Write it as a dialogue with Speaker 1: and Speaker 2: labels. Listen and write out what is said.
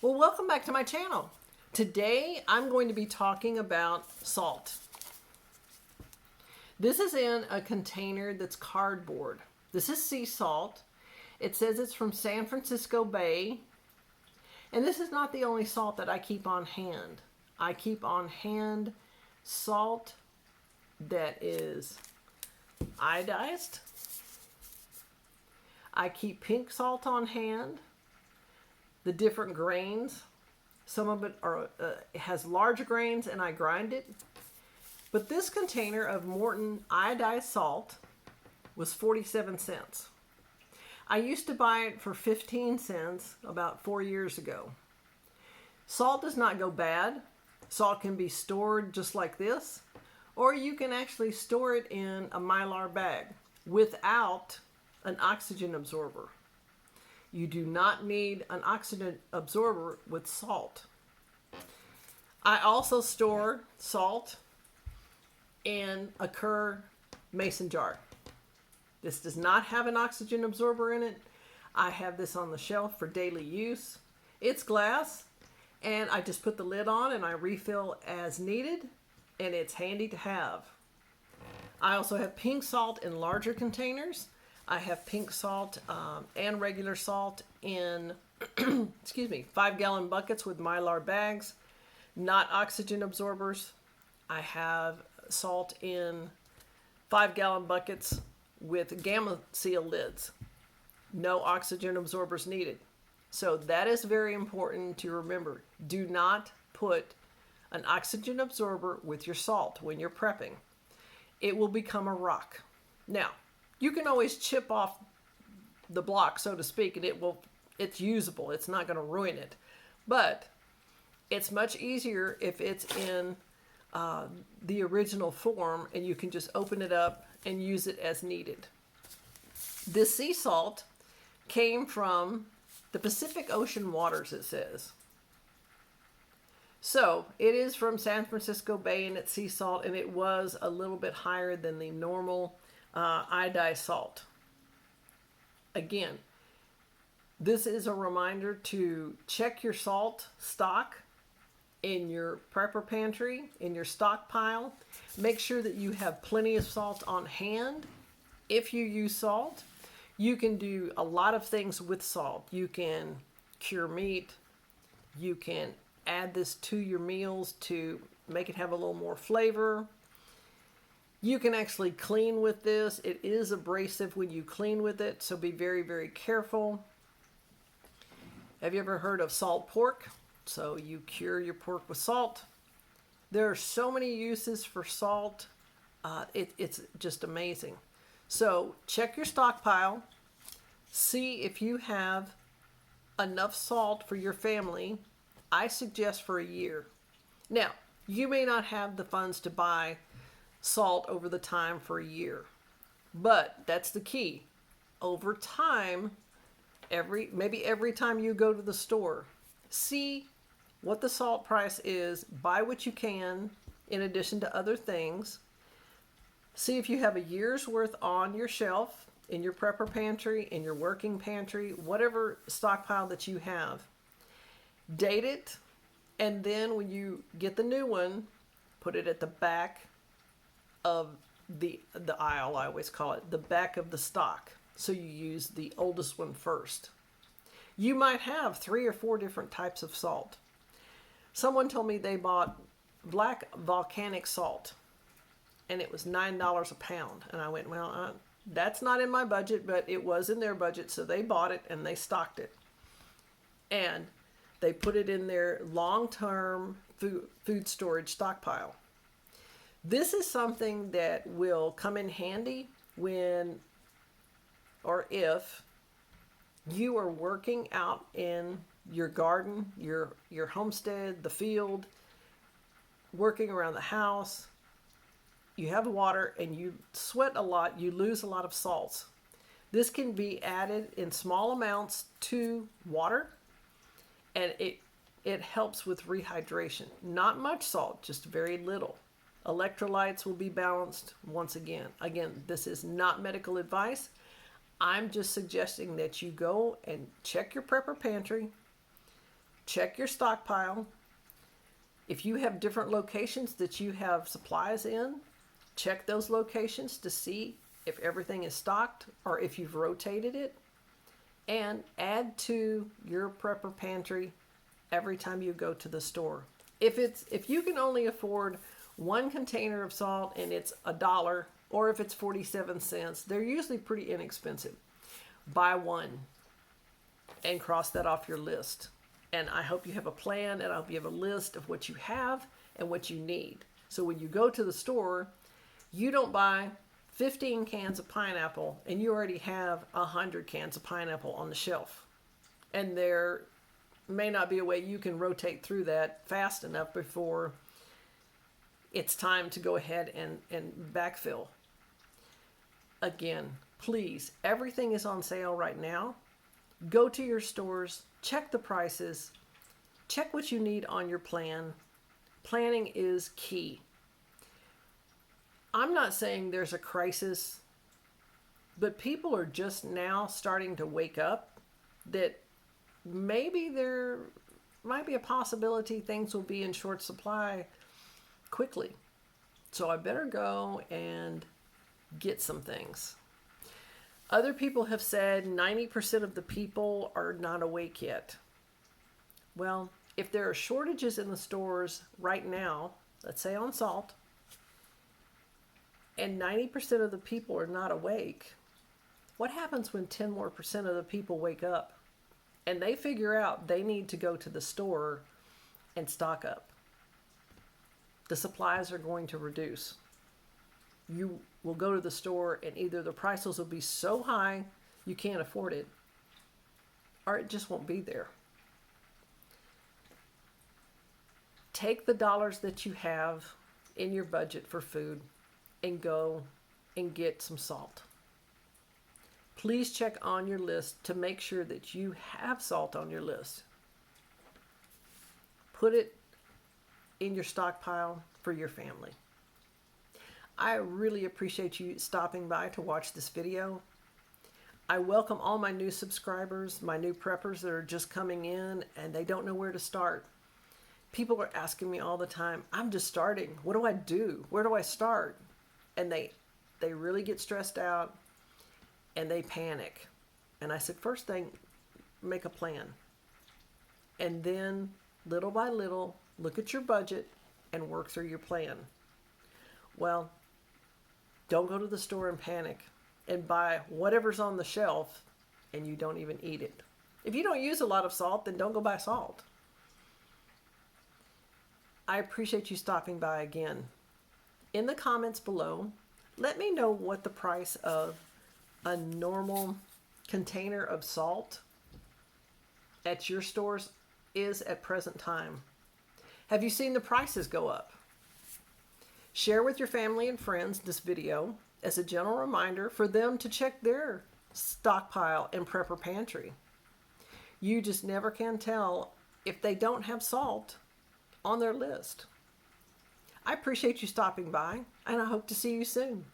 Speaker 1: Well, welcome back to my channel. Today I'm going to be talking about salt. This is in a container that's cardboard. This is sea salt. It says it's from San Francisco Bay. And this is not the only salt that I keep on hand. I keep on hand salt that is iodized. I keep pink salt on hand. The different grains. Some of it has large grains and I grind it. But this container of MORTON iodized salt was 47 cents. I used to buy it for 15 cents about 4 years ago. Salt does not go bad. Salt can be stored just like this, or you can actually store it in a mylar bag without an oxygen absorber. You do not need an oxygen absorber with salt. I also store salt in a Kerr mason jar. This does not have an oxygen absorber in it. I have this on the shelf for daily use. It's glass, and I just put the lid on and I refill as needed, and it's handy to have. I also have pink salt in larger containers. I have pink salt and regular salt in, 5-gallon buckets with mylar bags, not oxygen absorbers. I have salt in 5-gallon buckets with gamma seal lids. No oxygen absorbers needed. So that is very important to remember. Do not put an oxygen absorber with your salt when you're prepping. It will become a rock. Now, you can always chip off the block, so to speak, and it's usable. It's not going to ruin it. But it's much easier if it's in the original form and you can just open it up and use it as needed. This sea salt came from the Pacific Ocean waters, it says. So it is from San Francisco Bay and it's sea salt, and it was a little bit higher than the normal iodized salt. Again, this is a reminder to check your salt stock in your prepper pantry, in your stockpile. Make sure that you have plenty of salt on hand. If you use salt, you can do a lot of things with salt. You can cure meat. You can add this to your meals to make it have a little more flavor. You can actually clean with this. It is abrasive when you clean with it, so be very, very careful. Have you ever heard of salt pork? So you cure your pork with salt. There are so many uses for salt. It's just amazing. So check your stockpile. See if you have enough salt for your family. I suggest for a year. Now, you may not have the funds to buy salt over the time for a year, but that's the key. Over time, maybe every time you go to the store, see what the salt price is, buy what you can in addition to other things. See if you have a year's worth on your shelf, in your prepper pantry, in your working pantry, whatever stockpile that you have. Date it, and then when you get the new one, put it at the back of the aisle, I always call it, the back of the stock. So you use the oldest one first. You might have 3 or 4 different types of salt. Someone told me they bought black volcanic salt, and it was $9 a pound. And I went, well, that's not in my budget, but it was in their budget, so they bought it and they stocked it. And they put it in their long-term food storage stockpile. This is something that will come in handy when or if you are working out in your garden, your homestead, the field, working around the house. You have water and you sweat a lot, you lose a lot of salts. This can be added in small amounts to water, and it helps with rehydration. Not much salt, just very little. Electrolytes will be balanced once again. Again, this is not medical advice. I'm just suggesting that you go and check your prepper pantry, check your stockpile. If you have different locations that you have supplies in, check those locations to see if everything is stocked or if you've rotated it. And add to your prepper pantry every time you go to the store. If you can only afford one container of salt and it's $1, or if it's 47 cents, they're usually pretty inexpensive. Buy one and cross that off your list. And I hope you have a plan, and I hope you have a list of what you have and what you need. So when you go to the store, you don't buy 15 cans of pineapple and you already have 100 cans of pineapple on the shelf. And there may not be a way you can rotate through that fast enough before it's time to go ahead and backfill. Again, please, everything is on sale right now. Go to your stores, check the prices, check what you need on your plan. Planning is key. I'm not saying there's a crisis, but people are just now starting to wake up that maybe there might be a possibility things will be in short supply quickly. So I better go and get some things. Other people have said 90% of the people are not awake yet. Well, if there are shortages in the stores right now, let's say on salt, and 90% of the people are not awake, what happens when 10% more of the people wake up and they figure out they need to go to the store and stock up? The supplies are going to reduce. You will go to the store and either the prices will be so high you can't afford it, or it just won't be there. Take the dollars that you have in your budget for food and go and get some salt. Please check on your list to make sure that you have salt on your list. Put it in your stockpile for your family. I really appreciate you stopping by to watch this video. I welcome all my new subscribers, my new preppers that are just coming in and they don't know where to start. People are asking me all the time, I'm just starting. What do I do? Where do I start? And they really get stressed out and they panic. And I said, first thing, make a plan. And then little by little, look at your budget and work through your plan. Well, don't go to the store and panic and buy whatever's on the shelf and you don't even eat it. If you don't use a lot of salt, then don't go buy salt. I appreciate you stopping by again. In the comments below, let me know what the price of a normal container of salt at your stores is at present time. Have you seen the prices go up? Share with your family and friends this video as a gentle reminder for them to check their stockpile and prepper pantry. You just never can tell if they don't have salt on their list. I appreciate you stopping by, and I hope to see you soon.